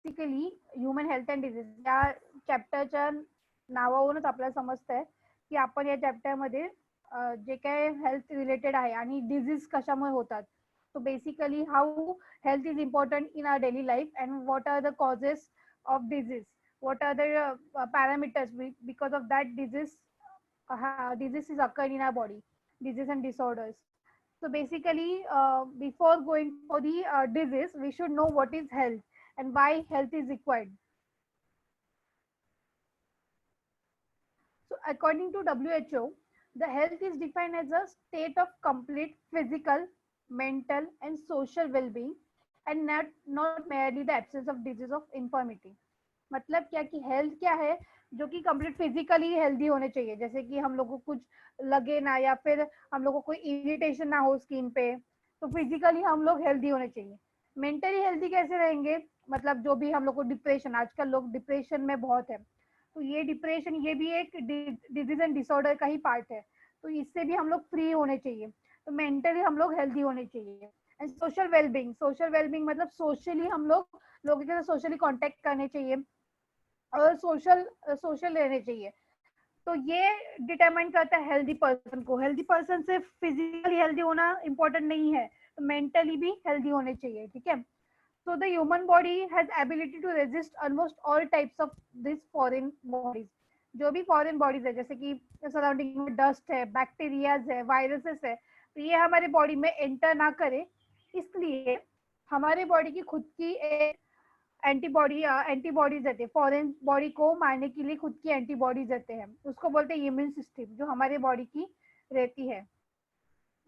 Basically human health and disease या चॅप्टरच्या नावावरूनच आपल्याला समजतंय की आपण या चॅप्टरमध्ये जे काय हेल्थ रिलेटेड आहे आणि डिझीज कशामुळे होतात. So basically how health is important in our daily life and what are the causes of disease, what are the parameters because of that disease is occurred in our body, disease and disorders. So basically before going for the disease we should know what is health and why health is required. So according to WHO, the health is defined as a state of complete physical, mental, and social well-being, and not merely the absence of disease of infirmity. मतलब क्या कि health क्या है, जो कि complete physically healthy होने चाहिए, जैसे कि हम लोग को कुछ लगे ना या फिर हम लोग को कोई इरिटेशन ना हो स्किन पे, तो फिजिकली हम लोग हेल्दी होने चाहिए. मेंटली हेल्दी कैसे रहेंगे, मतलब जो भी हम लोग को डिप्रेशन, आजकल लोग डिप्रेशन में बहुत है, तो ये डिप्रेशन ये भी एक डिजीज एंड डिसऑर्डर का ही पार्ट है, तो इससे भी हम लोग फ्री होने चाहिए. तो मेंटली हम लोग हेल्दी होने चाहिए. एंड सोशल वेलबिंग मतलब सोशली हम लोग लोगों के साथ सोशली कांटेक्ट करने चाहिए और सोशल सोशल रहने चाहिए. तो ये डिटरमाइन करता है हेल्दी पर्सन को. हेल्दी पर्सन सिर्फ फिजिकली हेल्दी होना इम्पोर्टेंट नहीं है, तो मेंटली भी हेल्दी होने चाहिए. ठीक है. So the human body has ability to resist almost all types of these foreign bodies. जो भी फॉरेन बॉडीज है, जैसे कि सराउंडिंग में डस्ट है, बैक्टीरियाज है, वायरसेस है, तो ये हमारे बॉडी में एंटर ना करे, इसलिए हमारे बॉडी की खुद की एक एंटीबॉडीज रहते हैं. फॉरेन बॉडी को मारने के लिए खुद की एंटीबॉडीज रहते हैं, उसको बोलते हैं इम्यून सिस्टम, जो हमारे बॉडी की रहती है.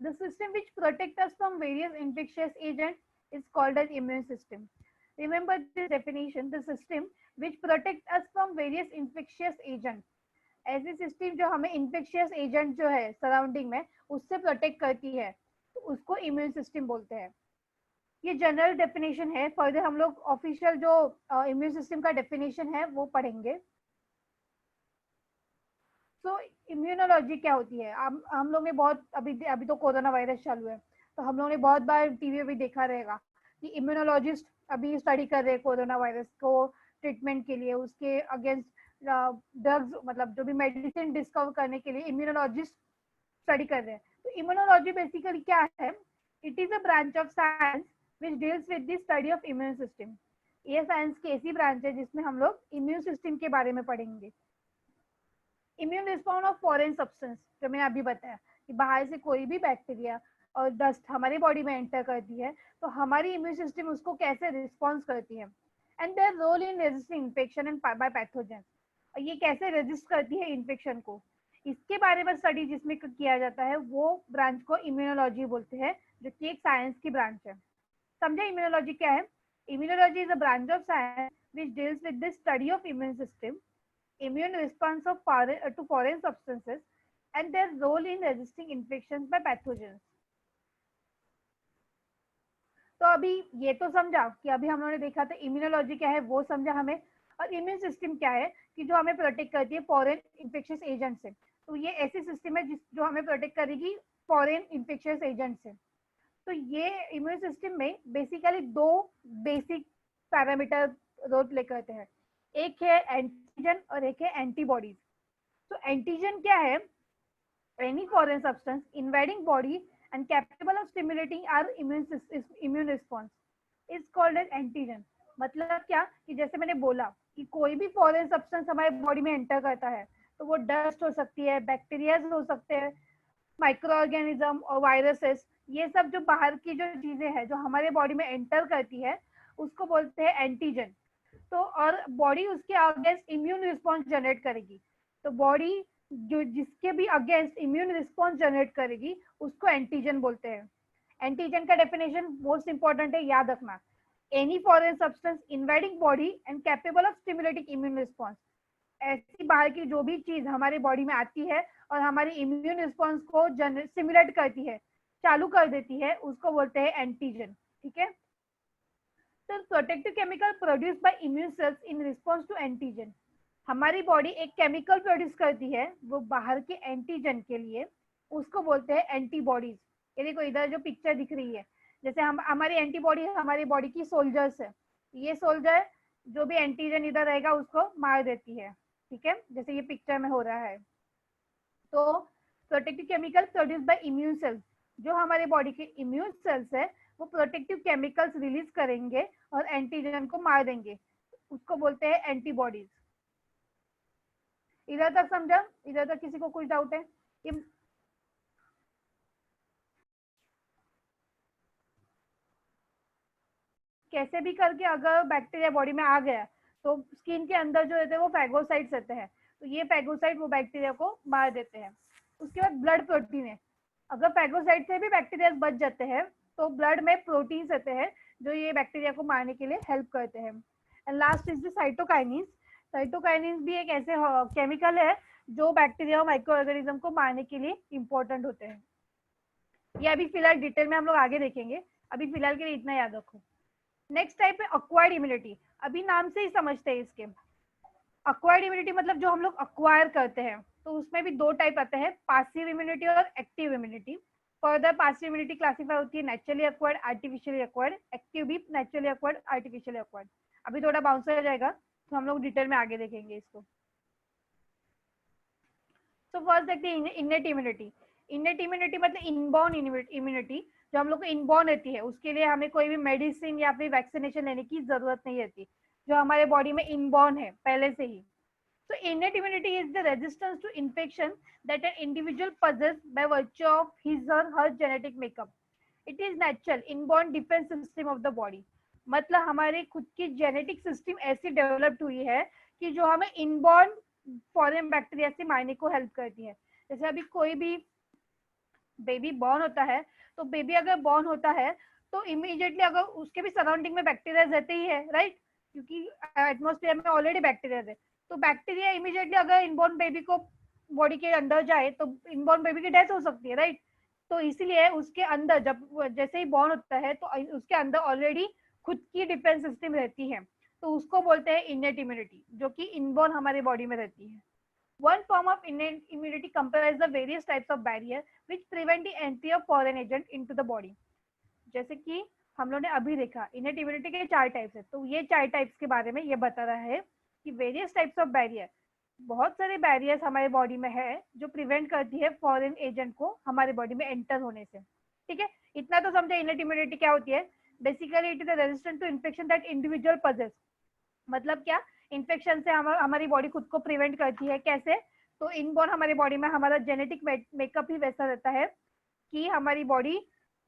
The system which protects us from various infectious agents is called as immune system. Remember this definition, the system which protects us from various infectious agents. ऐसी सिस्टम जो हमें इन्फेक्शियस एजेंट जो है सराउंडिंग में उससे प्रोटेक्ट करती है, तो उसको इम्यून सिस्टम बोलते हैं. ये जनरल डेफिनेशन है. फर्दर हम लोग ऑफिशियल जो इम्यून सिस्टम का डेफिनेशन है वो पढ़ेंगे. सो इम्यूनोलॉजी क्या होती है, हम लोग ने बहुत अभी तो कोरोना वायरस चालू है, तो हम लोग ने बहुत बार टीवी में देखा रहेगा कि इम्यूनोलॉजिस्ट अभी स्टडी कर रहे हैं कोरोना वायरस को ट्रीटमेंट के लिए, उसके अगेंस्ट ड्रग्स, मतलब जो भी मेडिसिन डिस्कवर करने के लिए इम्यूनोलॉजिस्ट स्टडी कर रहे हैं. तो इम्यूनोलॉजी बेसिकली क्या है, it is a branch of science which deals with the study of immune system. ये साइंस की ऐसी ब्रांच है जिसमें हम लोग इम्यून सिस्टम के बारे में पढ़ेंगे. Immune response of foreign substance, जो मैंने अभी बताया कि बाहर से कोई भी बैक्टीरिया और डस्ट हमारे बॉडी में एंटर करती है, तो हमारी इम्यून सिस्टम उसको कैसे रिस्पॉन्स करती है. And their role in resisting infection and by pathogen, और ये कैसे रेजिस्ट करती है इन्फेक्शन को, इसके बारे में स्टडी जिसमें किया जाता है वो ब्रांच को इम्यूनोलॉजी बोलते हैं, जो कि एक साइंस की ब्रांच है. समझे इम्यूनोलॉजी क्या है. Immunology is a branch of science which deals with the study of immune system, immune response of to foreign substances and their role in resisting infections by pathogens. तो अभी ये तो समझा कि अभी हम लोगों ने देखा था इम्यूनोलॉजी क्या है, वो समझा हमें, और इम्यून सिस्टम क्या है कि जो हमें प्रोटेक्ट करती है फॉरेन इन्फेक्शियस एजेंट से. तो ये ऐसी सिस्टम है जो हमें प्रोटेक्ट करेगी फॉरेन इन्फेक्शियस एजेंट से. तो ये इम्यून सिस्टम में बेसिकली दो बेसिक पैरामीटर रोल प्ले करते हैं. एक है एंटीजन और एक है एंटीबॉडीज. तो एंटीजन क्या है, any foreign substance invading body and capable of stimulating our immune response is called as antigen. मतलब क्या कि जैसे मैंने बोला कि कोई भी फॉरेन सब्सटेंस हमारे बॉडी में एंटर करता है, तो वो डस्ट हो सकती है, बैक्टीरियाज हो सकते हैं, माइक्रो ऑर्गेनिज्म और वायरसेस, ये सब जो बाहर की जो चीजें हैं जो हमारे बॉडी में एंटर करती है उसको बोलते हैं एंटीजन. तो और बॉडी उसके अगेंस्ट इम्यून रिस्पॉन्स जनरेट करेगी. तो बॉडी जो जिसके भी अगेंस्ट इम्यून रिस्पॉन्स जनरेट करेगी उसको एंटीजन बोलते हैं. एंटीजन का डेफिनेशन मोस्ट इंपॉर्टेंट है, याद रखना. Any foreign substance invading body and capable of stimulating immune response. ऐसी बाहर की जो भी चीज हमारे बॉडी में आती है और हमारी इम्यून रिस्पॉन्स को स्टिमुलेट करती है, चालू कर देती है, उसको बोलते हैं एंटीजन. ठीक है. तो protective chemical produce by immune cells in response to antigen. हमारी बॉडी एक केमिकल प्रोड्यूस करती है वो बाहर के एंटीजन के लिए, उसको बोलते हैं एंटीबॉडीज. ये देखो इधर जो पिक्चर दिख रही है, जैसे हम हमारी एंटीबॉडी हमारी बॉडी की सोल्जर्स है. ये सोल्जर जो भी एंटीजन इधर रहेगा उसको मार देती है, ठीक है, जैसे ये पिक्चर में हो रहा है। तो protective chemical produce by immune sales, जो हमारे बॉडी के इम्यून सेल्स है वो प्रोटेक्टिव केमिकल्स रिलीज करेंगे और एंटीजन को मार देंगे, उसको बोलते हैं एंटीबॉडीज। इधर तक समझा? इधर तक किसी को कुछ डाउट है? ये कैसे भी करके अगर बैक्टीरिया बॉडी में आ गया तो स्किन के अंदर जो रहते हैं वो फैगोसाइट्स रहते हैं, तो ये फैगोसाइट वो बैक्टीरिया को मार देते हैं। उसके बाद ब्लड प्रोटीन है, अगर फैगोसाइट से भी बैक्टीरिया बच जाते हैं तो ब्लड में प्रोटीन रहते हैं जो ये बैक्टीरिया को मारने के लिए हेल्प करते हैं। And last is the cytokinin. Cytokinin भी एक ऐसे केमिकल है जो बैक्टीरिया और माइक्रो ऑर्गेनिज्म को मारने के लिए इंपॉर्टेंट होते हैं। ये अभी फिलहाल डिटेल में हम लोग आगे देखेंगे, अभी फिलहाल के लिए इतना याद रखो। नेक्स्ट टाइप है अक्वायर्ड इम्यूनिटी। अभी नाम से ही समझते हैं इसके। अक्वायर्ड इम्यूनिटी मतलब जो हम लोग अक्वायर करते हैं, तो उसमें भी दो टाइप आते हैं, पासिव इम्यूनिटी और active immunity. Further passive immunity classify होती है naturally acquired, artificially acquired, active भी नेचुरली अक्वायर्ड, आर्टिफिशियली अक्वायर्ड। अभी थोड़ा बाउंस हो जाएगा तो हम लोग डिटेल में आगे देखेंगे इसको। तो फर्स्ट देखते हैं इनेट इम्यूनिटी। इनेट इम्यूनिटी मतलब इनबॉर्न इम्यूनिटी, जो हम लोग को इनबॉर्न रहती है, उसके लिए हमें कोई भी मेडिसिन या फिर वैक्सीनेशन लेने की जरूरत नहीं रहती, जो हमारे बॉडी में इनबॉर्न है पहले से ही। So innate immunity is the resistance to infection that an individual possesses by virtue of his or her genetic makeup. It is natural inborn defense system of the body. मतलब हमारी खुद की genetic system ऐसी developed हुई है कि जो हमें इनबॉर्न फॉरेन बैक्टीरिया से मारने को हेल्प करती है। जैसे अभी कोई भी बेबी बॉर्न होता है, तो बेबी अगर बॉर्न होता है तो इमीडिएटली अगर उसके भी सराउंडिंग में बैक्टीरिया रहते ही है, राइट, क्योंकि एटमोस्फेयर में ऑलरेडी बैक्टीरिया है, तो बैक्टीरिया इमीडिएटली अगर इनबॉर्न बेबी को बॉडी के अंदर जाए तो इनबॉर्न बेबी की डेथ हो सकती है, राइट। तो इसीलिए उसके अंदर जब जैसे ही बॉर्न होता है तो उसके अंदर ऑलरेडी खुद की डिफेंस सिस्टम रहती है, तो उसको बोलते हैं इनेट इम्यूनिटी, जो कि इनबॉर्न हमारे बॉडी में रहती है। One form of innate immunity comprises the various types of barrier which prevent the entry of foreign agent into the body. जैसे कि हम लोग ने अभी देखा इनेट इम्यूनिटी के 4 टाइप्स है, तो ये 4 टाइप्स के बारे में ये बता रहा है कि वेरियस टाइप्स ऑफ बैरियर, बहुत सारे बैरियर्स हमारे बॉडी में है जो प्रिवेंट करती है फॉरेन एजेंट को हमारे बॉडी में एंटर होने से। ठीक है, इतना तो समझे इनेट इम्यूनिटी क्या होती है। Basically it is a resistant to infection that individual possess. मतलब क्या, इन्फेक्शन से हमारी बॉडी खुद को प्रिवेंट करती है। कैसे? तो इनबॉर्न हमारी बॉडी में हमारा जेनेटिक मेकअप ही वैसा रहता है कि हमारी बॉडी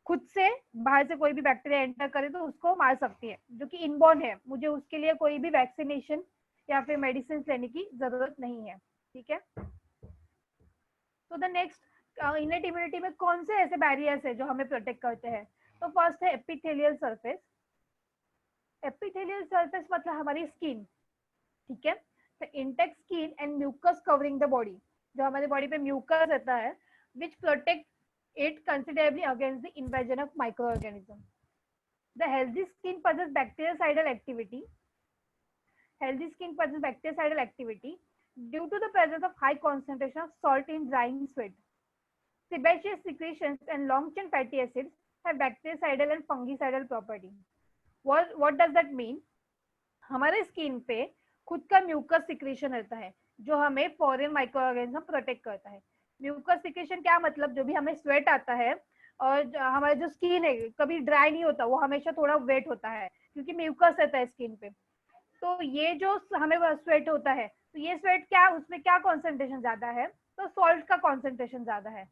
खुद से बाहर से कोई भी बैक्टीरिया एंटर करे तो उसको मार सकती है, जो कि इनबॉर्न है, मुझे उसके लिए कोई भी वैक्सीनेशन या फिर मेडिसिन लेने की जरूरत नहीं है। ठीक है, तो द नेक्स्ट इनेट इम्यूनिटी में कौन से ऐसे बैरियर्स है जो हमें प्रोटेक्ट करते हैं? तो फर्स्ट है एपिथेलियल सरफेस। एपिथेलियल सरफेस मतलब हमारी स्किन। ठीक है, तो intact skin and mucus covering the body, जो हमारे बॉडी पे म्यूकस रहता है which protect it considerably against the invasion of microorganisms. The healthy skin possesses bactericidal activity. Healthy skin possesses bactericidal activity due to the presence of high concentration of salt in drying sweat. Sebaceous secretions and long-chain fatty acids have bactericidal and fungicidal property. What does that mean? हमारे skin पे खुद का mucus secretion रहता है जो हमें foreign micro organism protect करता है। म्यूकस सिक्रेशन क्या मतलब, जो भी हमें स्वेट आता है और हमारा जो स्किन है कभी ड्राई नहीं होता, वो हमेशा थोड़ा वेट होता है क्योंकि म्यूकस रहता है स्किन पे। तो ये जो हमें स्वेट होता है, तो ये स्वेट क्या, उसमें क्या कॉन्सेंट्रेशन ज्यादा है? तो सॉल्ट का कॉन्सेंट्रेशन ज्यादा है।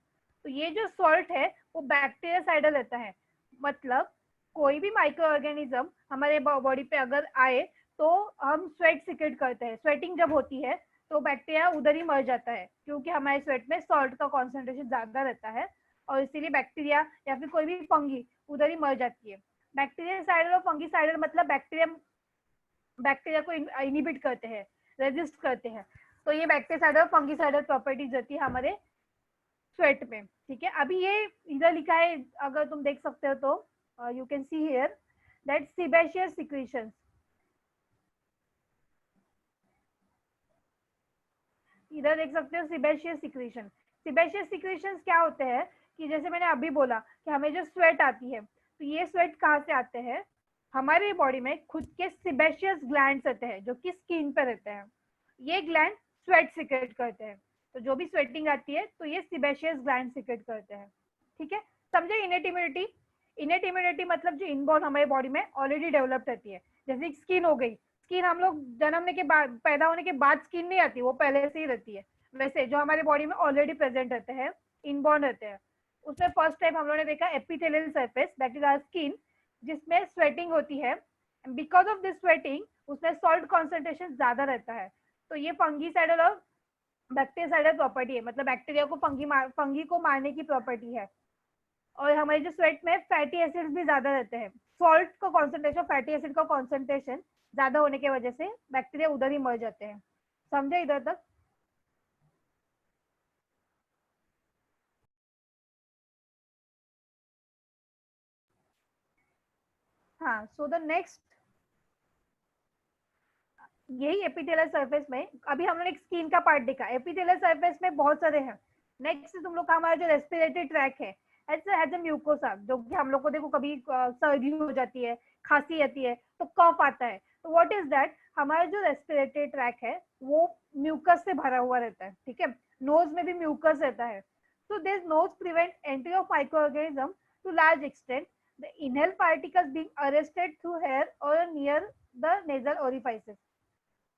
तो ये जो सॉल्ट है वो बैक्टीरियासाइडल रहता है, मतलब कोई भी माइक्रो ऑर्गेनिज्म हमारे बॉडी पे अगर आए तो हम स्वेट सिक्रेट करते हैं। स्वेटिंग जब होती है तो बैक्टीरिया उधर ही मर जाता है क्योंकि हमारे स्वेट में सॉल्ट का कॉन्सेंट्रेशन ज्यादा रहता है और इसीलिए बैक्टीरिया या फिर कोई भी फंगी उधर ही मर जाती है। बैक्टीरियासाइडल और फंगीसाइडल मतलब बैक्टीरिया को इनहिबिट करते हैं, रेजिस्ट करते हैं। तो ये बैक्टीरियासाइडल और फंगीसाइडल प्रॉपर्टीज रहती है हमारे स्वेट में। ठीक है, अभी ये इधर लिखा है, अगर तुम देख सकते हो तो you can see here that sebaceous secretions. इधर देख सकते हो सीबेशियस सिक्रीशन। सीबेशियस सिक्रीशन क्या होते हैं कि जैसे मैंने अभी बोला कि हमें जो स्वेट आती है, तो ये स्वेट कहाँ से आते हैं? हमारे बॉडी में खुद के सिबेशियस ग्लैंड्स रहते हैं जो कि स्किन पे रहते हैं। ये ग्लैंड स्वेट सिक्रेट करते हैं। तो जो भी स्वेटिंग आती है तो ये सिबेशियस ग्लैंड सिक्रेट करते हैं। ठीक है, समझे। इनेट इम्यूनिटी, इनेट इम्यूनिटी मतलब जो इनबॉर्न हमारे बॉडी में ऑलरेडी डेवलप रहती है। जैसे स्किन हो गई, स्किन हम लोग जन्मने के बाद, पैदा होने के बाद स्किन नहीं आती, वो पहले से ही रहती है। वैसे जो हमारे बॉडी में ऑलरेडी प्रेजेंट रहते हैं, इनबॉर्न रहते हैं, उसमें फर्स्ट टाइम हम लोगों ने देखा epithelial surface, that is our skin, जिसमें स्वेटिंग होती है। बिकॉज ऑफ दिस स्वेटिंग उसमें सॉल्ट कॉन्सेंट्रेशन ज्यादा रहता है। तो ये फंगीसाइडल और बैक्टीरियासाइडल प्रॉपर्टी है, मतलब बैक्टीरिया को फंगी को मारने की प्रॉपर्टी है। और हमारे जो स्वेट में फैटी एसिड्स भी ज्यादा रहते हैं। सॉल्ट का कॉन्सेंट्रेशन, फैटी एसिड का कॉन्सेंट्रेशन ज्यादा होने की वजह से बैक्टीरिया उधर ही मर जाते हैं। समझे इधर तक? हाँ, सो द नेक्स्ट, यही एपिथेलियल सरफेस में अभी हम लोग एक स्किन का पार्ट देखा। एपिथेलियल सरफेस में बहुत सारे हैं। नेक्स्ट तुम लोग का हमारा जो रेस्पिरेटरी ट्रैक है, हैज अ म्यूकोसा, जो कि हम लोग को देखो कभी सर्दी हो जाती है, खांसी आती है, तो कफ आता है। तो व्हाट इज दैट, हमारा जो रेस्पिरेटरी ट्रैक है वो म्यूकस से भरा हुआ रहता है। ठीक है, नोज में भी म्यूकस रहता है। so this nose prevent entry of microorganism to large extent. The inhaled particles being arrested through hair or near the nasal orifices.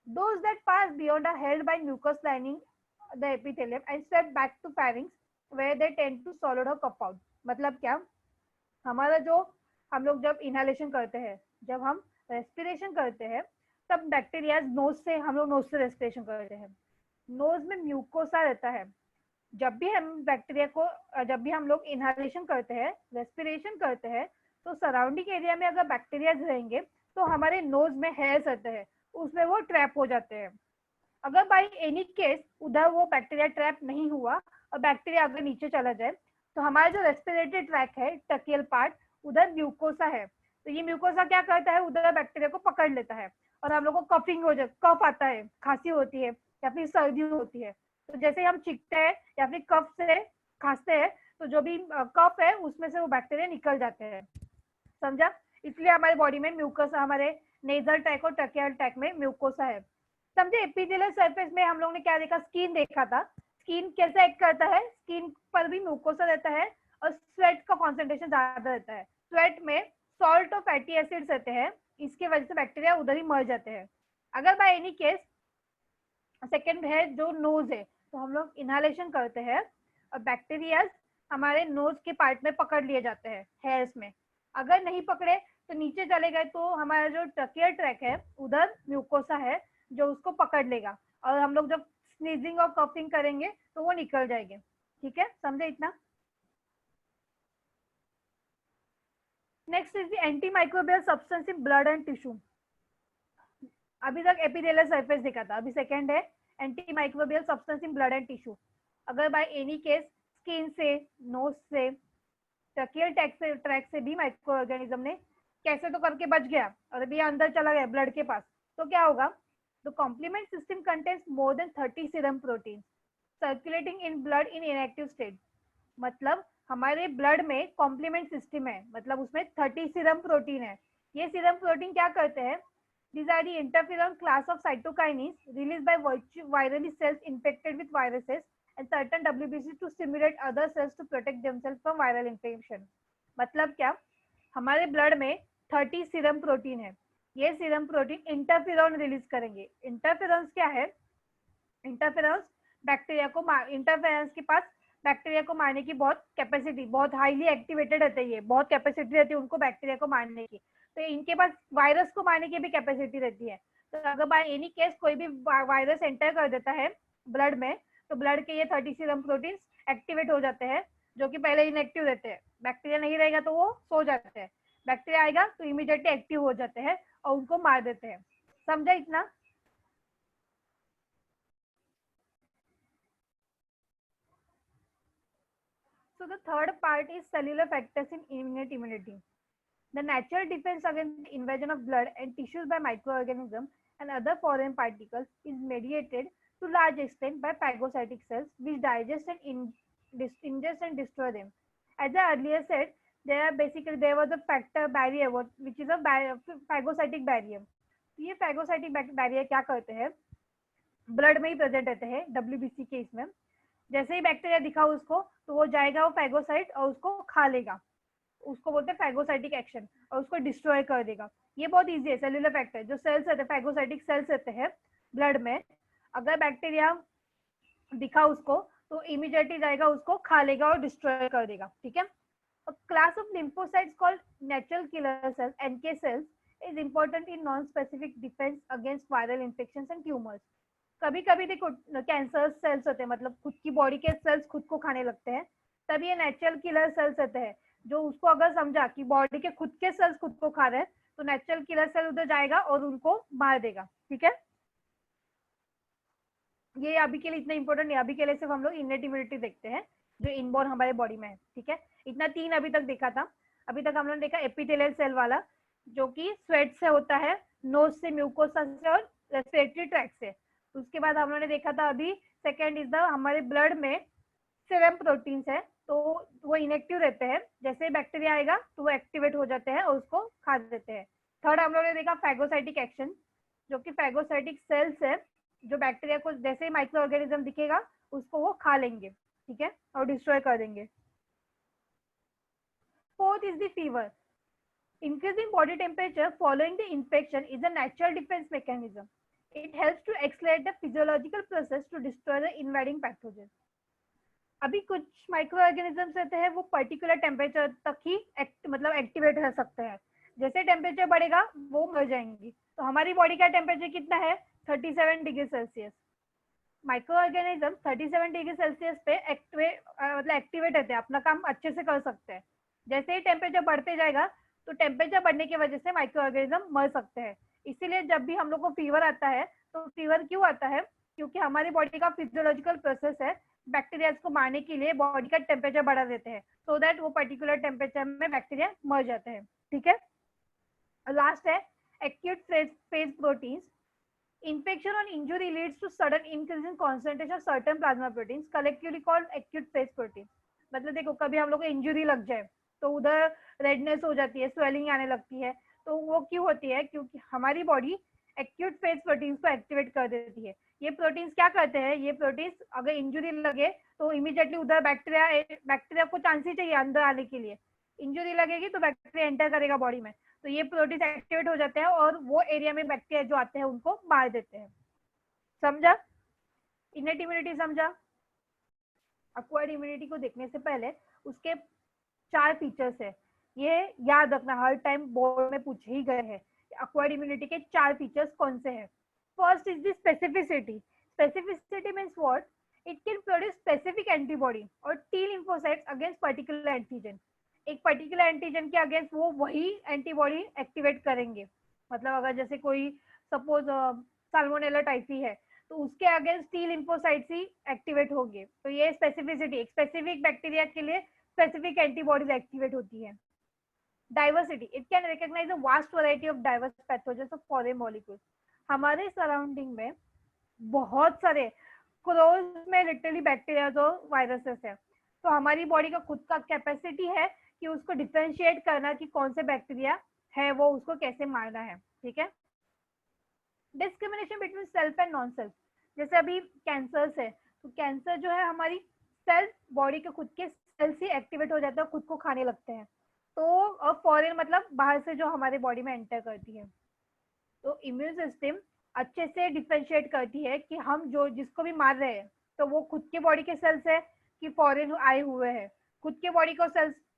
Those that pass beyond are held by mucous lining the epithelium and swept back to pharynx where they tend to swallow or cough out. मतलब क्या, हमारा जो, हम लोग जब inhalation करते हैं, जब हम रेस्पिरेशन करते हैं, तब बैक्टीरिया नोज से, हम लोग नोज से रेस्पिरेशन करते हैं। नोज में म्यूकोसा रहता है। जब भी हम बैक्टीरिया को, जब भी हम लोग इनहेलेशन करते हैं, रेस्पिरेशन करते हैं, तो सराउंडिंग एरिया में अगर बैक्टीरिया रहेंगे तो हमारे नोज में हेयर्स रहते हैं, उसमें वो ट्रैप हो जाते हैं। अगर बाई एनी केस उधर वो बैक्टीरिया ट्रैप नहीं हुआ और बैक्टीरिया अगर नीचे चला जाए, तो हमारा जो रेस्पिरेटरी ट्रैक है, टकियल पार्ट, उधर म्यूकोसा है। तो ये म्यूकोसा क्या करता है, उधर बैक्टीरिया को पकड़ लेता है और हम लोग को कफिंग हो जाए, कफ आता है, खांसी होती है या फिर सर्दी होती है। तो जैसे हम चीखते हैं या फिर कफ से खांसते हैं, तो जो भी कफ है उसमें से वो बैक्टीरिया निकल जाते हैं। समझा? इसलिए हमारे बॉडी में म्यूकोसा, हमारे नेजल टैक और टकियल टैक में म्यूकोसा है। समझे? एपिथेलियल सरफेस में हम लोग ने क्या देखा, स्किन देखा था। स्किन कैसे एक्ट करता है, स्किन पर भी म्यूकोसा रहता है और स्वेट का कॉन्सेंट्रेशन ज्यादा रहता है। स्वेट में सॉल्ट और फैटी एसिड्स रहते हैं, इसके वजह से बैक्टीरिया उधर ही मर जाते हैं। अगर बाय एनी केस, सेकेंड है जो नोज है, तो हम लोग इनहेलेशन करते हैं और बैक्टीरिया हमारे नोज के पार्ट में पकड़ लिए जाते हैं, हेयर्स में। अगर नहीं पकड़े तो नीचे चले गए, तो हमारा जो ट्रकियल ट्रैक है उधर म्यूकोसा है जो उसको पकड़ लेगा, और हम लोग जब स्नीजिंग और कफिंग करेंगे तो वो निकल जाएंगे। ठीक है, समझे इतना? Next is the anti microbial substance in blood and tissue. अभी तक एपिथेलियल सरफेस देखा था, अभी सेकंड है anti microbial substance in blood and tissue. अगर बाय एनी केस स्किन से, नोज से, ट्रकियल ट्रैक से भी माइक्रो ऑर्गेनिज्म ने कैसे तो करके बच गया और अभी अंदर चला गया ब्लड के पास, तो क्या होगा? The complement system contains more than 30 serum protein circulating in blood in inactive state. मतलब हमारे ब्लड में कॉम्प्लीमेंट सिस्टम है, मतलब उसमें 30 सीरम प्रोटीन है। ये सीरम प्रोटीन क्या करते हैं? These are the interferon class of cytokines released by virally cells infected with viruses and certain WBC to stimulate other cells to protect themselves from viral infection. मतलब क्या? हमारे blood में 30 serum protein है। ये serum protein interferon release करेंगे। Interferons क्या है? Interference bacteria को, इंटरफेरेंस के पास बैक्टीरिया को मारने की बहुत कैपेसिटी, बहुत हाईली एक्टिवेटेड रहती है, ये बहुत कैपेसिटी रहती है उनको बैक्टीरिया को मारने की। तो इनके पास वायरस को मारने की भी कैपेसिटी रहती है। तो अगर बाय एनी केस कोई भी वायरस एंटर कर देता है ब्लड में, तो ब्लड के ये 30 सीरम प्रोटीन एक्टिवेट हो जाते हैं, जो कि पहले इनएक्टिव रहते हैं। बैक्टीरिया नहीं रहेगा तो वो सो जाते हैं, बैक्टीरिया आएगा तो इमीडिएटली एक्टिव हो जाते हैं और उनको मार देते हैं। समझा इतना? So the third part is cellular factors in innate immunity. The natural defense against the invasion of blood and tissues by microorganisms and other foreign particles is mediated to large extent by phagocytic cells, which digest and ingest and destroy them. As I earlier said, there was a factor barrier which is a phagocytic barrier. ये phagocytic barrier क्या करते हैं, blood में ही present रहते हैं WBC के इसमें. जैसे ही बैक्टीरिया दिखा उसको तो वो जाएगा वो फैगोसाइट और उसको खा लेगा, उसको बोलते हैं फैगोसाइटिक एक्शन, और उसको डिस्ट्रॉय कर देगा. ये बहुत इजी है. सेलुलर फैक्टर जो सेल्स रहते हैं, फैगोसाइटिक सेल्स रहते हैं ब्लड में, अगर बैक्टीरिया दिखा उसको तो इमीडिएटली जाएगा उसको खा लेगा और डिस्ट्रॉय कर देगा. ठीक है. A class of lymphocytes called natural killer cells (NK cells) is important in non-specific defense against viral infections and tumors. कभी कभी देखो कैंसर सेल्स होते हैं, मतलब खुद की बॉडी के सेल्स खुद को खाने लगते हैं, तब ये नेचुरल किलर सेल्स होते हैं. जो उसको अगर समझा कि बॉडी के खुद के सेल्स खुद को खा रहे हैं तो नेचुरल किलर सेल उधर जाएगा और उनको मार देगा. ठीक है. ये अभी के लिए इतना इंपॉर्टेंट नहीं, अभी के लिए सिर्फ हम लोग इनेट इम्यूनिटी देखते हैं जो इनबॉर्न हमारे बॉडी में है. ठीक है. इतना 3 अभी तक देखा था. अभी तक हम लोगों ने देखा एपिथेलियल सेल वाला जो कि स्वेट से होता है, नोज से, म्यूकोसा से और रेस्पिरेटरी ट्रैक्ट से. उसके बाद हम लोगों ने देखा था अभी सेकेंड इज द हमारे ब्लड में सीरम प्रोटीन्स है, तो वो इनएक्टिव रहते हैं. जैसे बैक्टीरिया आएगा तो वो एक्टिवेट हो जाते हैं और उसको खा देते हैं. थर्ड हम लोगों ने देखा फैगोसाइटिक एक्शन, जो कि फैगोसाइटिक सेल्स है जो बैक्टीरिया को जैसे ही माइक्रो ऑर्गेनिज्म दिखेगा उसको वो खा लेंगे. ठीक है. और डिस्ट्रॉय कर देंगे. Fourth is the fever. Increasing body temperature following the infection is a natural defense mechanism. It helps to accelerate the physiological process to destroy the invading pathogen. अभी कुछ माइक्रो ऑर्गेनिजम्स रहते हैं वो पर्टिकुलर टेम्परेचर तक ही मतलब activate रह सकते हैं. जैसे टेम्परेचर बढ़ेगा वो मर जाएंगी. तो हमारी बॉडी का टेम्परेचर कितना है, 37 degree Celsius. Micro organism 37 degree Celsius पे मतलब एक्टिवेट रहते हैं, अपना काम अच्छे से कर सकते हैं. जैसे ही टेम्परेचर बढ़ते जाएगा तो टेम्परेचर बढ़ने की वजह से माइक्रो ऑर्गेनिज्म मर सकते हैं. इसीलिए जब भी हम लोग को फीवर आता है तो फीवर क्यों आता है, क्योंकि हमारी बॉडी का फिजियोलॉजिकल प्रोसेस है बैक्टीरिया को मारने के लिए बॉडी का टेम्परेचर बढ़ा देते हैं, सो दैट वो पर्टिकुलर टेम्परेचर में बैक्टीरिया मर जाते हैं. ठीक है. लास्ट है acute phase proteins. Infection on injury leads to sudden increase in concentration of certain plasma proteins, collectively called acute phase proteins. मतलब देखो कभी हम लोग को इंजुरी लग जाए तो उधर रेडनेस हो जाती है, स्वेलिंग आने लगती है, तो वो क्यों होती है, क्योंकि हमारी बॉडी एक्यूट फेज प्रोटीन्स को एक्टिवेट कर देती है. ये प्रोटीन्स क्या करते हैं, ये प्रोटीन्स अगर इंजुरी लगे तो इमीडिएटली उधर बैक्टीरिया को चांस ही चाहिए अंदर आने के लिए. इंजुरी लगेगी तो बैक्टीरिया एंटर करेगा बॉडी में, तो ये प्रोटीन एक्टिवेट हो जाते हैं और वो एरिया में बैक्टीरिया जो आते हैं उनको मार देते हैं. समझा. इनेट इम्यूनिटी समझा. एक्वायर्ड इम्यूनिटी को देखने से पहले उसके 4 फीचर्स है, ये याद रखना, हर टाइम बोर्ड में पूछे ही गए हैं. एक्वायर्ड इम्यूनिटी के 4 फीचर्स कौन से हैं. First is the specificity. Specificity means what, it can produce specific antibody और T lymphocytes against particular antigen. एक पर्टिकुलर एंटीजन के अगेंस्ट वो वही एंटीबॉडी एक्टिवेट करेंगे. मतलब अगर जैसे कोई सपोज साल्मोनेला टाइफी है तो उसके अगेंस्ट टी लिम्फोसाइट्स ही एक्टिवेट होंगे. तो ये स्पेसिफिसिटी, एक स्पेसिफिक बैक्टीरिया के लिए स्पेसिफिक एंटीबॉडीज एक्टिवेट होती है. Diversity, it can recognize a vast variety of diverse pathogens of foreign molecules. हमारे सराउंडिंग में बहुत सारे क्रोज में लिटरली बैक्टीरिया और वायरसेस है, तो हमारी बॉडी का खुद का कैपेसिटी है कि उसको डिफरेंशिएट करना कि कौन से बैक्टीरिया है वो उसको कैसे मारना है. ठीक है. Discrimination between self and non self. जैसे अभी कैंसर है तो कैंसर जो है हमारी सेल्फ बॉडी के खुद के सेल्स ही एक्टिवेट हो जाते हैं, खुद को खाने लगते हैं. तो फॉरेन मतलब बाहर से जो हमारे बॉडी में एंटर करती है. तो इम्यून सिस्टम अच्छे से डिफरेंशिएट करती है कि हम जो जिसको भी मार रहे हैं तो वो खुद के बॉडी के सेल्स है कि फॉरेन आए हुए हैं. खुद के बॉडी को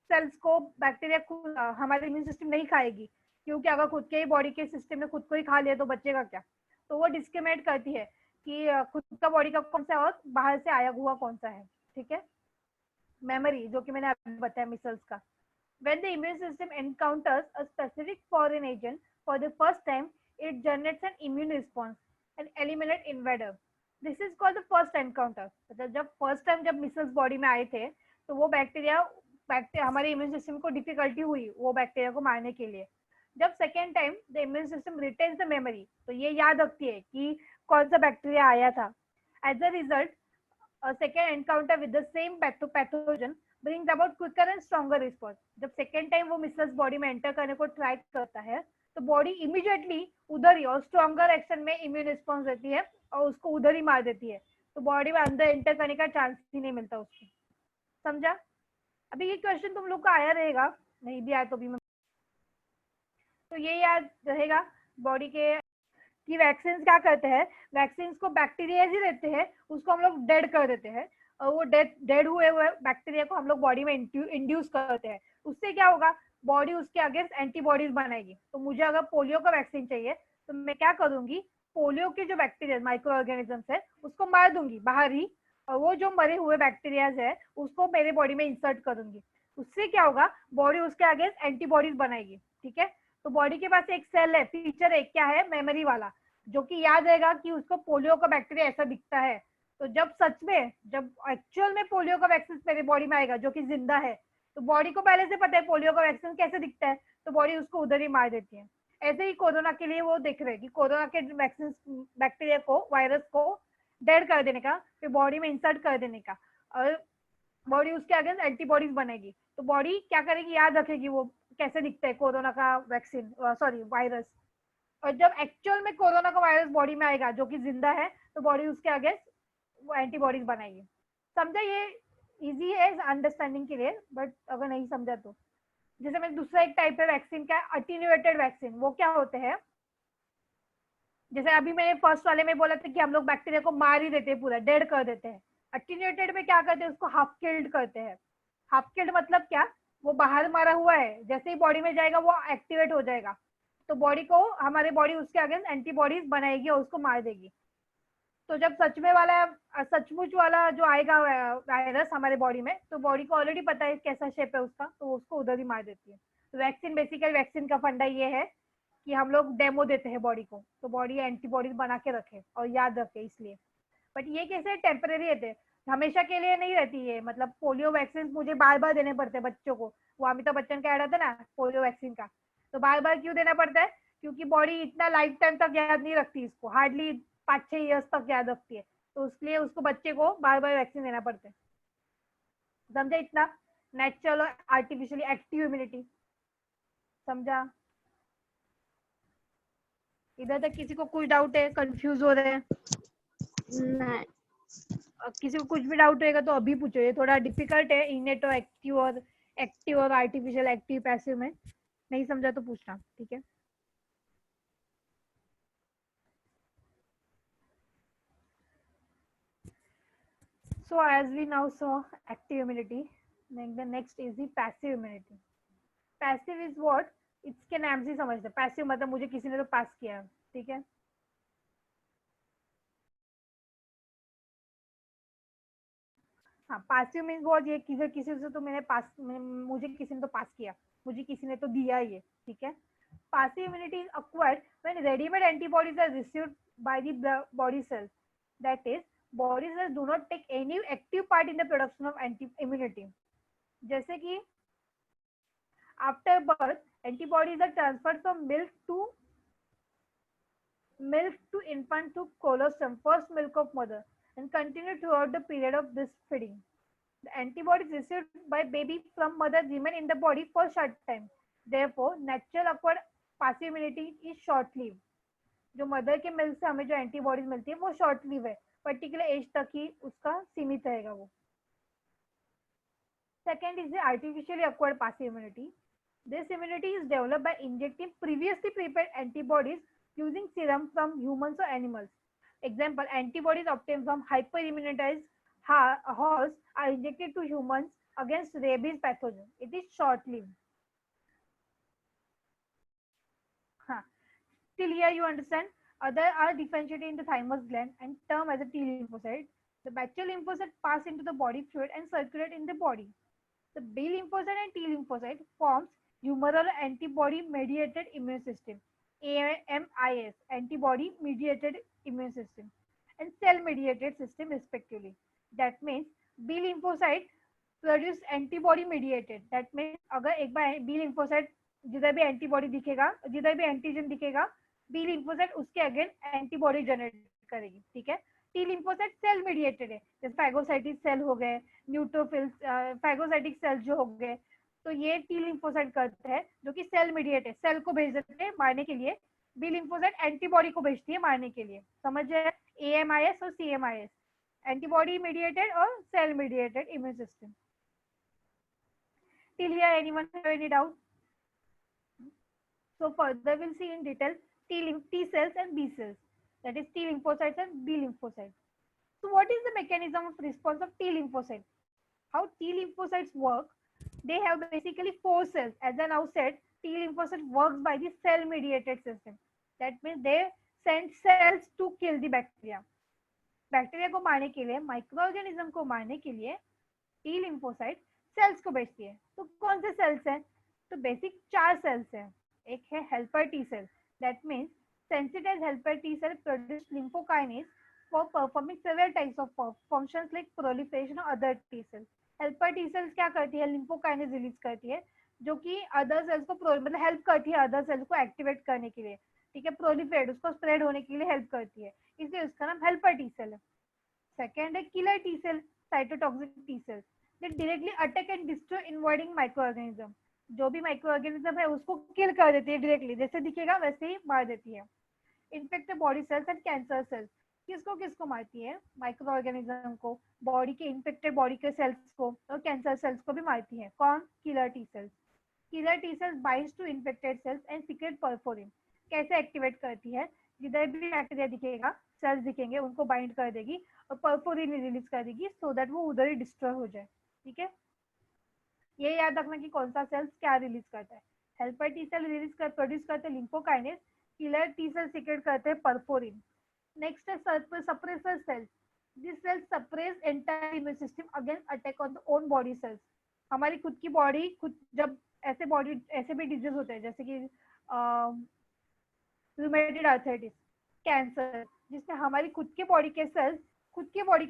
सेल्स को बैक्टीरिया हमारे इम्यून सिस्टम नहीं खाएगी, क्योंकि अगर खुद के ही बॉडी के सिस्टम ने खुद को ही खा लिया तो बचेगा क्या. तो वो डिस्क्रिमिनेट करती है कि खुद का बॉडी का कौन सा और बाहर से आया हुआ कौन सा है. ठीक है. मेमोरी, जो कि मैंने आपको बताया मिसल्स का. When the immune system encounters a specific foreign agent for the first time, it generates an immune response and eliminates invader. This is called the first encounter. मतलब जब फर्स्ट टाइम जब micelles body में आए थे तो वो bacteria हमारे immune system को डिफिकल्टी हुई वो बैक्टीरिया को मारने के लिए. जब second time the immune system retains the memory, तो ये याद रखती है कि कौन सा बैक्टीरिया आया था. As a result, a second encounter with the same pathogen brings about quicker and stronger response. जब सेकेंड टाइम वो मिसल्स बॉडी में एंटर करने को ट्राई करता है तो बॉडी इमीडिएटली उधर ही और स्ट्रॉन्गर एक्शन में इम्यून रिस्पॉन्स देती है और उसको उधर ही मार देती है। तो बॉडी में अंदर एंटर करने का चांस ही नहीं मिलता उसको। समझा? अभी ये क्वेश्चन तुम लोग का आया रहेगा, नहीं भी आया तो भी मैं, तो ये याद रहेगा बॉडी के कि वैक्सीन क्या करते हैं, वैक्सीन को बैक्टीरिया ही देते हैं, उसको हम लोग डेड कर देते हैं और वो डेड हुए हुए बैक्टीरिया को हम लोग बॉडी में इंड्यूस करते हैं। उससे क्या होगा, बॉडी उसके अगेंस्ट एंटीबॉडीज बनाएगी। तो मुझे अगर पोलियो का वैक्सीन चाहिए तो मैं क्या करूंगी, पोलियो के जो बैक्टीरिया माइक्रो ऑर्गेनिजम्स है उसको मार दूंगी बाहर ही, और वो जो मरे हुए बैक्टीरियाज है उसको मेरे बॉडी में इंसर्ट करूंगी। उससे क्या होगा, बॉडी उसके अगेंस्ट एंटीबॉडीज बनाएगी। ठीक है, तो बॉडी के पास एक सेल है, फीचर एक क्या है, मेमोरी वाला, जो कि याद रहेगा कि उसको पोलियो का बैक्टीरिया ऐसा दिखता है। तो जब सच में, जब एक्चुअल में पोलियो का वैक्सीन मेरे बॉडी में आएगा जो कि जिंदा है, तो बॉडी को पहले से पता है पोलियो का वैक्सीन कैसे दिखता है, तो बॉडी उसको उधर ही मार देती है। ऐसे ही कोरोना के लिए वो देख रहे हैं कि कोरोना के वैक्सीन बैक्टीरिया को, वायरस को डेड कर देने का, फिर बॉडी में इंसर्ट कर देने का, और बॉडी उसके अगेंस्ट एंटीबॉडीज बनेगी। तो बॉडी क्या करेगी, याद रखेगी वो कैसे दिखता है कोरोना का वैक्सीन, सॉरी वायरस। और जब एक्चुअल में कोरोना का वायरस बॉडी में आएगा जो कि जिंदा है, तो बॉडी उसके अगेंस्ट वो एंटीबॉडीज बनाएगी। समझा? ये इजी है अंडरस्टैंडिंग के लिए, बट अगर नहीं समझा तो, जैसे मैं दूसरा एक टाइप है वैक्सीन का, अटीन्यूएटेड वैक्सीन। वो क्या होते हैं, जैसे अभी मैंने फर्स्ट वाले में बोला था कि हम लोग बैक्टीरिया को मार ही देते हैं, पूरा डेड कर देते हैं। अटीन्यूएटेड में क्या करते हैं, उसको हाफ किल्ड करते हैं। हाफ किल्ड मतलब क्या, वो बाहर मारा हुआ है, जैसे ही बॉडी में जाएगा वो एक्टिवेट हो जाएगा, तो बॉडी को, हमारे बॉडी उसके अगेंस्ट एंटीबॉडीज बनाएगी और उसको मार देगी। तो जब सच में वाला, सचमुच वाला जो आएगा वायरस हमारे बॉडी में, तो बॉडी को ऑलरेडी पता है कैसा शेप है उसका, तो उसको उधर ही मार देती है। तो वैक्सीन, बेसिकली वैक्सीन का फंडा ये है कि हम लोग डेमो देते हैं बॉडी को, तो बॉडी एंटीबॉडीज बना के रखे और याद रखे इसलिए। बट ये कैसे टेम्परेरी रहते हैं, हमेशा के लिए नहीं रहती है। मतलब पोलियो वैक्सीन मुझे बार बार देने पड़ते हैं बच्चों को, वो अमिताभ बच्चन का एड आता है ना पोलियो वैक्सीन का, तो बार बार क्यों देना पड़ता है, क्योंकि बॉडी इतना लाइफ टाइम तक याद नहीं रखती इसको, हार्डली 5-6 ईयर्स तक याद रखती है, तो इसलिए उसको बच्चे को बार बार वैक्सीन देना पड़ता है। समझा इतना? नेचुरल और आर्टिफिशियली एक्टिव इम्यूनिटी। समझा? इधर तक किसी को कुछ डाउट है, कंफ्यूज हो रहे हैं? नहीं। किसी को कुछ भी डाउट रहेगा तो अभी पूछो, ये थोड़ा डिफिकल्ट है, इनेट और एक्टिव और आर्टिफिशियल एक्टिव पैसिव में। नहीं समझा तो पूछना, ठीक है? So as we now saw active immunity, then the next is the passive immunity. Passive is what? इसके नाम से समझते, पैसिव मतलब मुझे किसी ने तो पास किया, ठीक है? हाँ, पासिव मीन्स वो ये किसी से तो मैंने पास, मुझे किसी ने तो पास किया, मुझे किसी ने तो दिया ये, ठीक है? Passive immunity is acquired when ready-made antibodies are received by the body cells. That is, body cells do not take any active part in the production of anti-immunity. जैसे कि after birth, antibodies are transferred from milk to infant to colostrum, first milk of mother, and continue throughout the period of this feeding. The antibodies received by baby from mother remain in the body for short time. Therefore, natural acquired passive immunity is short-lived. जो mother के milk से हमें जो antibodies मिलती है वो short live है, particular age तक ही उसका सीमित रहेगा वो। Second is the artificially acquired passive immunity. This immunity is developed by injecting previously prepared antibodies using serum from humans or animals. Example, antibodies obtained from hyperimmunized horse are injected to humans against rabies pathogen. It is short-lived. Till here you understand. Other are differentiated in the thymus gland and termed as a T lymphocyte. The bacterial lymphocyte pass into the body fluid and circulate in the body. The B lymphocyte and T lymphocyte forms humoral antibody mediated immune system, AMIS, antibody mediated immune system, and cell mediated system respectively. That means B lymphocyte produce antibody mediated. That means अगर एक बार B lymphocyte जिधर भी antibody दिखेगा, जिधर भी antigen दिखेगा, B lymphocyte उसके against antibody generate करेगी, ठीक है? टी लिम्फोसाइट सेल मीडिएटेड है, जैसे फैगोसाइटिक सेल हो गए, न्यूट्रोफिल्स, फैगोसाइटिक सेल जो हो गए, तो ये टी लिम्फोसाइट करते हैं जो कि सेल मीडिएट है, सेल को भेज देते हैं मारने के लिए। बी लिम्फोसाइट एंटीबॉडी को भेजती है मारने के लिए। समझ जाए, एएमआईएस और सीएमआईएस, एंटीबॉडी मीडिएटेड और cell mediated immune system. Till here anyone have any doubt? So further we'll see in detail T cells and B cells, that is T lymphocytes and B lymphocytes. So what is the mechanism of response of T lymphocytes? How T lymphocytes work? They have basically four cells. As I now said, T lymphocyte works by the cell mediated system. That means they send cells to kill the bacteria. Bacteria को मारने के लिए, micro organism को मारने के लिए T lymphocyte sales को भेजती है। तो कौन से सेल्स हैं? तो बेसिक 4 सेल्स हैं। एक है helper T cell, that means sensitized helper T cell produce lymphokinase for performing several types of functions like proliferation or other T cells. Helper T cells क्या करती है? lymphokinase रिलीज करती है, जो कि अदर सेल्स को मतलब हेल्प करती है अदर सेल्स को एक्टिवेट करने के लिए, ठीक है, प्रोलिफरेट, उसको स्प्रेड होने के लिए हेल्प करती है, इसलिए उसका नाम हेल्पर टी सेल है। सेकेंड है killer T cell, cytotoxic T cell, they directly attack and destroy invading micro organism. जो भी माइक्रो ऑर्गेनिज्म है उसको किल कर देती है डायरेक्टली, जैसे दिखेगा वैसे ही मार देती है। Infected body cells and cancer cells, किसको किसको मारती है? माइक्रो ऑर्गेनिज्म को, बॉडी के इन्फेक्टेड बॉडी के सेल्स को और कैंसर सेल्स को भी मारती है। कौन? Killer T cells. Killer T cells binds to infected cells and secrete perforin. कैसे एक्टिवेट करती है? जिधर भी बैक्टीरिया दिखेगा, सेल्स दिखेंगे, उनको बाइंड कर देगी और परफोरिन रिलीज कर देगी, सो दैट वो उधर ही डिस्ट्रॉय हो जाए। ठीक है, ये याद रखना कि कौन सा सेल्स क्या रिलीज करता है। हेल्पर टी सेल रिलीज कर प्रोड्यूस करते हैं lymphokines, killer T cell secrete करते हैं परफोरिन। नेक्स्ट है suppressor cells, this cells suppress entire immune system against attack on the own body cells. हमारी खुद की बॉडी, खुद जब ऐसे भी डिजीज होते हैं जैसे कि रूमेटॉइड आर्थराइटिस, कैंसर, जिसमें हमारी खुद के बॉडी के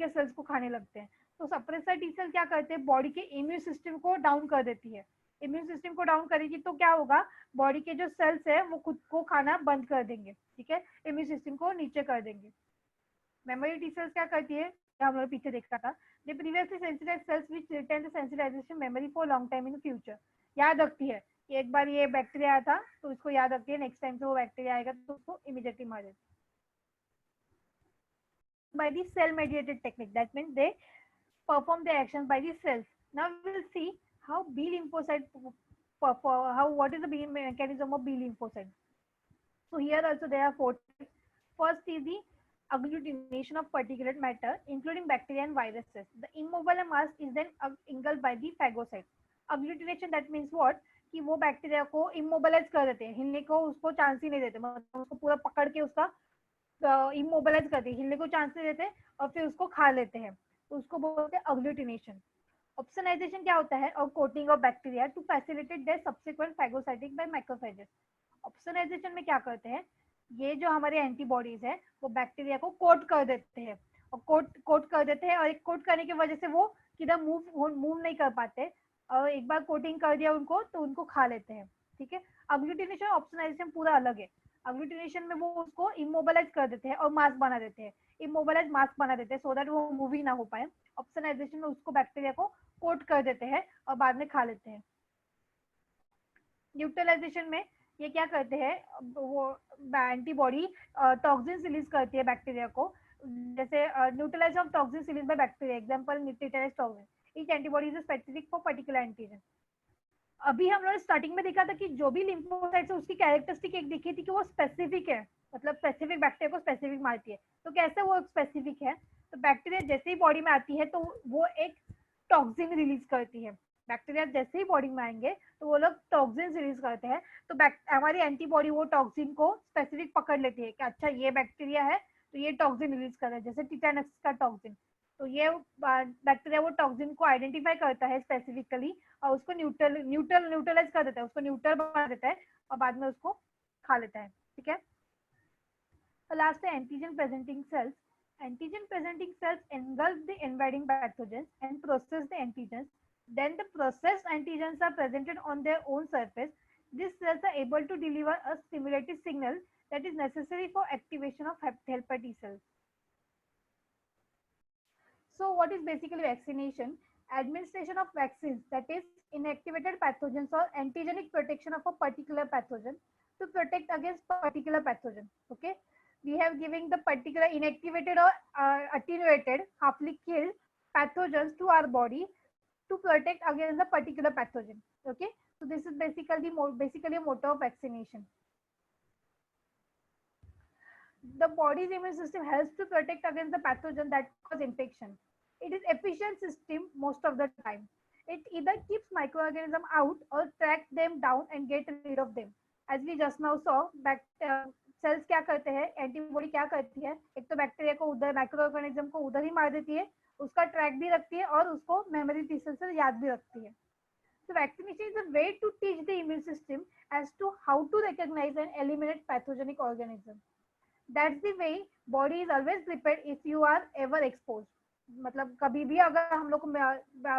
सेल्स को खाने लगते हैं, तो सप्रेसर टी सेल क्या करते हैं? बॉडी के इम्यून सिस्टम को डाउन कर देती है। इम्यून सिस्टम को डाउन करेगी तो क्या होगा? बॉडी के जो सेल्स है वो खुद को खाना बंद कर देंगे, ठीक है, इम्यून सिस्टम को नीचे कर देंगे। मेमोरी टी सेल्स क्या करती है? हम लोग पीछे देखा था, they previously sensitise cells which retain the sensitisation memory for long time in future. याद रखती है कि एक बार ये बैक्टीरिया आया था तो इसको याद रखती है, नेक्स्ट टाइम से वो बैक्टीरिया आएगा तो उसको इमीडिएटली मार देती है। by the cell mediated technique, that means they perform their actions by the cells. Now we will see how B lymphocyte what is the B mechanism of B lymphocyte. So here also there are 4 types. First is the agglutination of particulate matter including bacteria and viruses. The immobile mass is then engulfed by the phagocyte. Agglutination, that means what? कि वो bacteria को immobilise कर देते हैं, हिलने को उसको chance ही नहीं देते, मतलब उसको पूरा पकड़ के उसका इमोबलाइज करते हैं, हिलने को चांस नहीं देते और फिर उसको खा लेते हैं, तो उसको बोलते हैं अग्लूटिनेशन। ऑप्सोनाइजेशन क्या होता है? और coating of bacteria to facilitate their subsequent phagocytic by macrophages. Opsonization में क्या करते हैं? ये जो हमारे एंटीबॉडीज है वो बैक्टीरिया को कोट कर देते हैं और कोट कर देते हैं, और एक कोट करने की वजह से वो किधर मूव नहीं कर पाते, और एक बार कोटिंग कर दिया उनको तो उनको खा लेते हैं। ठीक है, अग्लूटिनेशन ऑप्सोनाइजेशन पूरा अलग है। अग्लूटिनेशन में वो उसको इमोबलाइज कर देते हैं और मास्क बना देते हैं, इमोबलाइज मास्क बना देते हैं सो दैट वो मूव ही ना हो पाए। ऑप्सोनाइजेशन में उसको बैक्टीरिया को कोट कर देते हैं और बाद में खा लेते हैं। न्यूट्रलाइजेशन में ये क्या करते हैं? वो एंटीबॉडी टॉक्सिन रिलीज करती है बैक्टीरिया को, जैसे neutralize of toxin release by bacteria, example neutralize toxin, each antibody is specific for particular antigen. अभी हम लोग स्टार्टिंग में देखा था कि जो भी लिम्फोसाइट्स है उसकी कैरेक्टरिस्टिक एक दिखी थी कि वो स्पेसिफिक है, मतलब स्पेसिफिक बैक्टीरिया को स्पेसिफिक मारती है। तो कैसे वो स्पेसिफिक है? तो बैक्टीरिया जैसे ही बॉडी में आती है तो वो एक टॉक्सिन रिलीज करती है। बैक्टीरिया जैसे ही बॉडी में आएंगे तो वो लोग टॉक्सिन रिलीज करते हैं, तो हमारी एंटीबॉडी वो टॉक्सिन को स्पेसिफिक पकड़ लेती है कि अच्छा ये बैक्टीरिया है तो ये टॉक्सिन रिलीज कर रहा है, जैसे टिटेनस का टॉक्सिन। तो ये बैक्टीरिया वो टॉक्सिन को आइडेंटिफाई करता है स्पेसिफिकली और उसको न्यूट्रलाइज कर देता है, उसको न्यूट्रल बना देता है और बाद में उसको खा लेता है। ठीक है, तो लास्ट है antigen presenting sales. Antigen presenting cells engulf the invading pathogens and process the antigens. Then the processed antigens are presented on their own surface. These cells are able to deliver a stimulated signal that is necessary for activation of helper T cells. So what is basically vaccination? Administration of vaccines, that is inactivated pathogens or antigenic protection of a particular pathogen to protect against particular pathogen. Okay, we have giving the particular inactivated or attenuated, halfly killed pathogens to our body to protect against the particular pathogen. Okay, so this is basically a motto of vaccination. The body's immune system helps to protect against the pathogen that cause infection. It is efficient system most of the time. It either keeps microorganism out or track them down and get rid of them. As we just now saw, cells क्या करते हैं, antibody क्या करती है, एक तो bacteria को उधर, माइक्रोऑर्गेनिज्म को उधर ही मार देती है, उसका ट्रैक भी रखती है और उसको मेमोरी टी-सेल से याद भी रखती है. So vaccination is a way to teach the immune system as to how to recognize and eliminate pathogenic organisms. That's the way body is always prepared if you are ever exposed. मतलब कभी भी अगर हम लोग को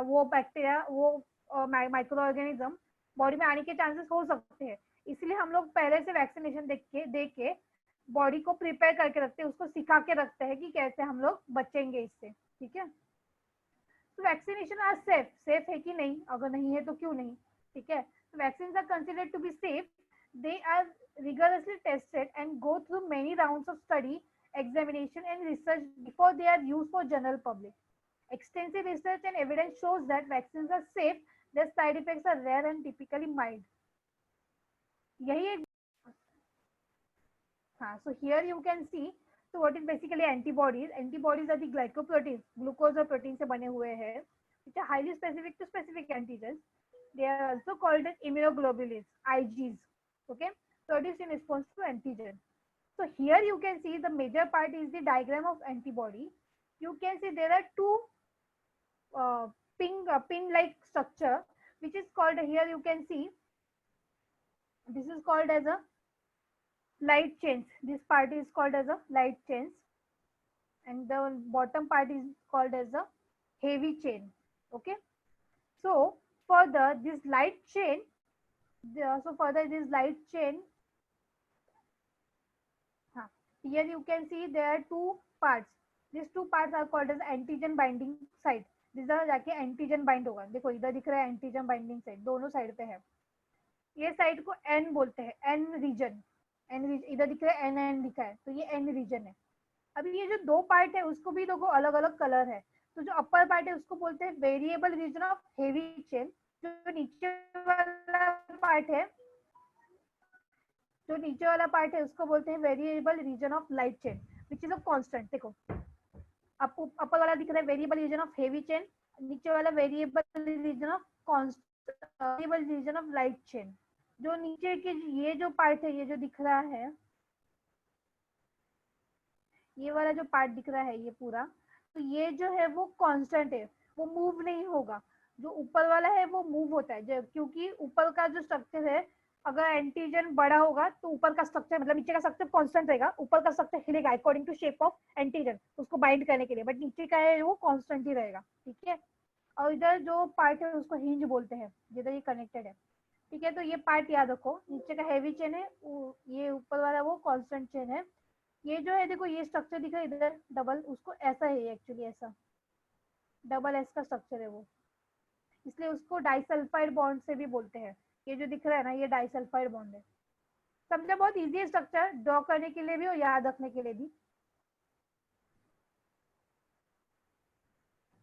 वो bacteria, वो micro organism body में आने के चांसेस हो सकते हैं, इसलिए हम लोग पहले से वैक्सीनेशन दे के बॉडी को प्रिपेयर करके रखते हैं, उसको सिखा के रखते हैं कि कैसे हम लोग बचेंगे इससे. ठीक है, तो वैक्सीनेशन आर सेफ. सेफ है कि नहीं, अगर नहीं है तो क्यों नहीं. ठीक है, तो vaccine are considered to be safe. They are rigorously tested and go through many rounds of study, examination and research before they are used for general public. Extensive research and evidence shows that vaccines are safe. Their side effects are rare and typically mild. यही एक. हाँ, so here you can see, so what is basically antibodies? Antibodies are the glycoproteins, glucose और protein से बने हुए हैं, which are highly specific to specific antigens. They are also called as immunoglobulins, Igs. Okay, produced in response to antigen. So here you can see the major part is the diagram of antibody. You can see there are two pin like structure, which is called, here you can see, this is called as a light chains. This part is called as a light chains, and the bottom part is called as a heavy chain. Okay, so further this light chain, here you can see there are two parts. These two parts are called as antigen binding site. जिधर जाके antigen bind होगा, देखो इधर दिख रहा है antigen binding site, दोनों side पे है. ये साइड को एन बोलते हैं, एन रीजन. इधर दिख रहा है एन लिखा है, तो ये एन रीजन है. अभी ये जो दो पार्ट है उसको भी देखो अलग अलग कलर है. तो जो अपर पार्ट है उसको बोलते हैं variable region of heavy chain. जो नीचे वाला पार्ट है, जो नीचे वाला पार्ट है उसको बोलते हैं variable region of light chain, which is a constant. देखो आपको अपर वाला दिख रहा है variable region of heavy chain, नीचे वाला variable region of variable region of light chain. जो नीचे के ये जो पार्ट है, ये जो दिख रहा है, ये वाला जो पार्ट दिख रहा है ये पूरा, तो ये जो है वो कांस्टेंट है, वो मूव नहीं होगा. जो ऊपर वाला है वो मूव होता है, क्योंकि ऊपर का जो स्ट्रक्चर है, अगर एंटीजन बड़ा होगा तो ऊपर का स्ट्रक्चर, मतलब नीचे का स्ट्रक्चर कांस्टेंट रहेगा, ऊपर का स्ट्रक्चर हिलेगा according to shape of antigen, उसको बाइंड करने के लिए, बट नीचे का है वो कांस्टेंट ही रहेगा. ठीक है, और इधर जो पार्ट है उसको हिंज बोलते हैं, जिधर ये कनेक्टेड है. ठीक है, तो ये पार्ट याद रखो, नीचे का हेवी चेन है, ये ऊपर वाला वो कांस्टेंट चेन है. ये जो है देखो, ये स्ट्रक्चर दिख रहा है इधर डबल, उसको ऐसा है एक्चुअली, ऐसा डबल एस का स्ट्रक्चर है वो, इसलिए उसको डाइसल्फाइड बॉन्ड से भी बोलते हैं. ये जो दिख रहा है ना, ये डाइसल्फाइड बॉन्ड है. समझा, बहुत इजी है स्ट्रक्चर, ड्रॉ करने के लिए भी और याद रखने के लिए भी.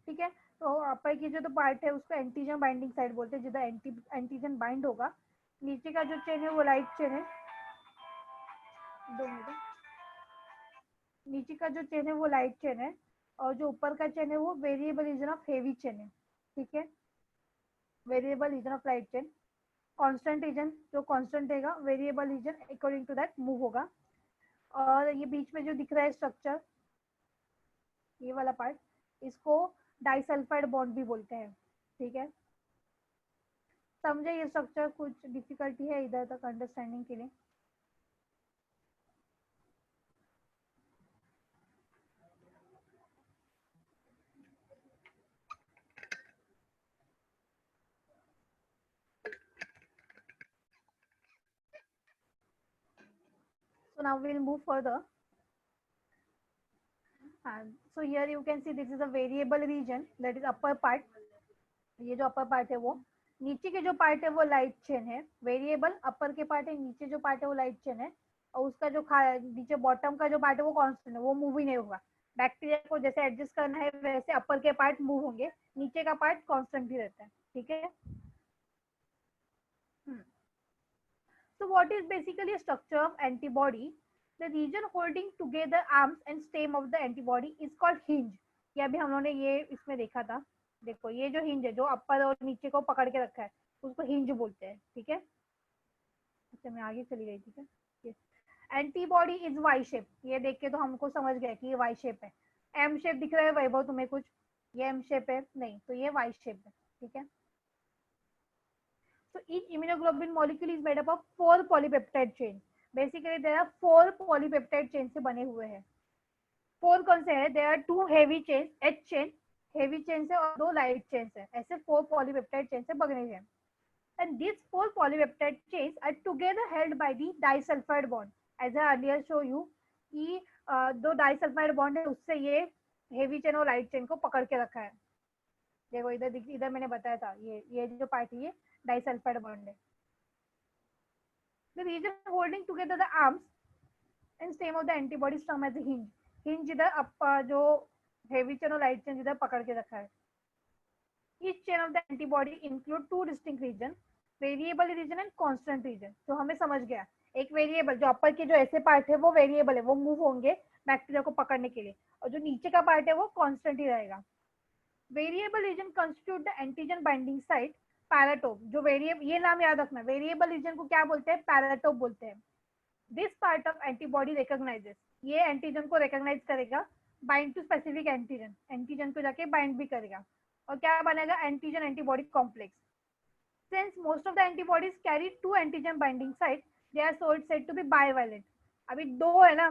ठीक है, तो अपर की जो तो पार्ट है उसको एंटीजन बाइंडिंग साइड बोलते हैं, जिधर एंटीजन बाइंड होगा. नीचे का जो चेन है वो लाइट चेन है. 2 मिनट. नीचे का जो चेन है वो लाइट चेन है, और जो ऊपर का चेन है वो variable region of heavy chain है. ठीक है, variable region of light chain. Constant region जो कांस्टेंट रहेगा, variable region according to that move होगा. और ये बीच में जो दिख रहा है स्ट्रक्चर, ये वाला पार्ट, इसको डाइसल्फाइड बॉन्ड भी बोलते हैं. ठीक है, समझे ये स्ट्रक्चर? कुछ डिफिकल्टी है इधर तक अंडरस्टैंडिंग के लिए? So now we'll move further. हाँ, so here you can see this is a variable region, that is upper part. ये जो अपर पार्ट है वो, नीचे के जो पार्ट है वो लाइट चेन है. वेरिएबल अपर के पार्ट है, नीचे जो पार्ट है वो लाइट चेन है. और उसका जो नीचे बॉटम का जो पार्ट है वो कांस्टेंट है, वो मूव ही नहीं होगा. बैक्टीरिया को जैसे एडजस्ट करना है वैसे अपर के पार्ट मूव होंगे, नीचे का पार्ट कांस्टेंट ही रहता है. ठीक है. So what is basically a structure of antibody? The region holding together arms and stem of the antibody is called hinge. ये अभी हम लोगों ने ये इसमें देखा था. देखो ये जो हिंज है, जो अपर और नीचे को पकड़ के रखा है, उसको हिंज बोलते हैं. ठीक है. अच्छा मैं आगे चली गई. ठीक है. Antibody is Y shape. ये देख के तो हमको समझ गया कि ये वाई शेप है. एम शेप दिख रहा है वैभव तुम्हें कुछ? ये एम शेप है नहीं, तो ये वाई शेप है. ठीक है. So each immunoglobulin molecule is made up of 4 polypeptide chain. Basically there are 4 polypeptide chain से बने हुए हैं. 4 कौन से हैं? There are 2 heavy chains, H chain, heavy chain से, और 2 light chains है. ऐसे 4 polypeptide chain से बने हैं. And these 4 polypeptide chains are together held by the disulfide bond. As I earlier show you कि दो disulfide bond है, उससे ये heavy chain और light chain को पकड़ के रखा है. देखो इधर मैंने बताया था, ये जो पार्ट है ये डाइसल्फाइड बॉन्ड है. The region holding together the arms and stem of the antibody is termed as a hinge. Hinge इधर जो heavy chain और light chain इधर पकड़ के रखा है. Each chain of the antibody include 2 distinct region, variable region and constant region. तो हमें समझ गया, एक वेरिएबल जो अपर के जो ऐसे पार्ट है वो वेरिएबल है, वो मूव होंगे बैक्टीरिया को पकड़ने के लिए, और जो नीचे का पार्ट है वो कांस्टेंट ही रहेगा. Variable reason constitute the antigen binding site paratope. जो वेरिएबल, ये नाम याद रखना, वेरिएबल रीजन को क्या बोलते हैं? पैराटोप बोलते हैं. This part of antibody recognizes. ये एंटीजन को रिकॉग्नाइज करेगा, bind to specific antigen, antigen को जाके बाइंड भी करेगा, और क्या बनेगा? Antigen antibody complex. Since most of the antibodies carry 2 antigen binding site, they are so said to be bivalent. अभी 2 है ना,